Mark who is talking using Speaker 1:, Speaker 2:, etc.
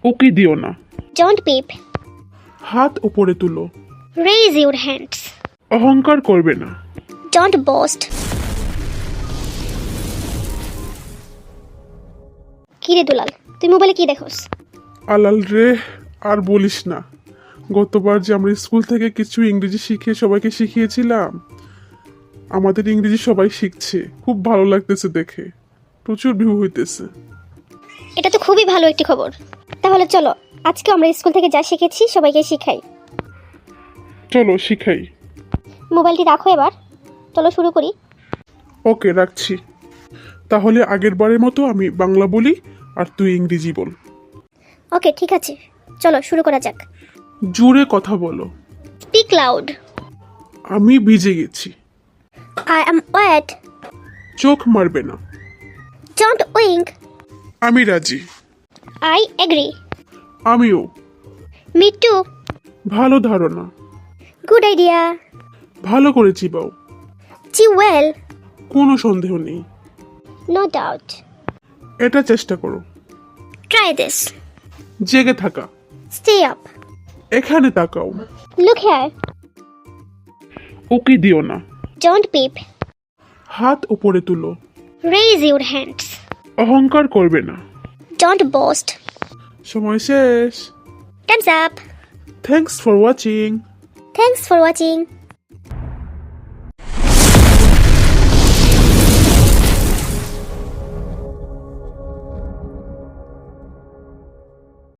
Speaker 1: ওকে দিও না।
Speaker 2: Don't peep.
Speaker 1: হাত উপরে তুলো।
Speaker 2: Raise your hands.
Speaker 1: অহংকার করবে না।
Speaker 2: Don't boast. কি রে দুলাল, তুই মোবাইলে কি দেখোস?
Speaker 1: আলাল রে, আর বলিস না। গতবার যে আমরা স্কুল থেকে কিছু ইংরেজি শিখে সবাইকে শিখিয়েছিলাম, আমাদের ইংরেজি সবাই শিখছে। খুব ভালো লাগতেছে দেখে, প্রচুর ভিউ হইতেছে।
Speaker 2: এটা তো খুবই ভালো একটি খবর। তাহলে চলো আজকে আমরা স্কুল থেকে যা শিখেছি সবাইকে শিখাই।
Speaker 1: চলো শিখাই।
Speaker 2: মোবাইলটি রাখো এবার, চলো শুরু করি।
Speaker 1: ওকে, রাখছি। তাহলে আগের বারের মতো আমি বাংলা বলি আর তুই ইংরেজি বল।
Speaker 2: ওকে ঠিক আছে, চলো শুরু করা যাক।
Speaker 1: জোরে কথা বলো।
Speaker 2: Speak loud.
Speaker 1: আমি ভিজে গেছি।
Speaker 2: I am wet.
Speaker 1: চোখ মারবে না।
Speaker 2: Don't wink.
Speaker 1: আমি রাজি।
Speaker 2: I agree.
Speaker 1: আমিও।
Speaker 2: Me too.
Speaker 1: ভালো ধারণা।
Speaker 2: Good idea.
Speaker 1: ভালো করে চিবাও।
Speaker 2: জি ওয়েল।
Speaker 1: কোনো সন্দেহ নেই।
Speaker 2: No doubt.
Speaker 1: এটা চেষ্টা করো।
Speaker 2: Try this.
Speaker 1: জেগে থাকা।
Speaker 2: Stay up.
Speaker 1: এখানে তাকাও।
Speaker 2: Look here.
Speaker 1: ওকে দিও না।
Speaker 2: Don't peep.
Speaker 1: হাত উপরে তুলো।
Speaker 2: Raise your hands.
Speaker 1: অহংকার করবে না।
Speaker 2: Don't boast.
Speaker 1: সময় শেষ।
Speaker 2: Times up.
Speaker 1: Thanks for watching.
Speaker 2: Thanks for watching.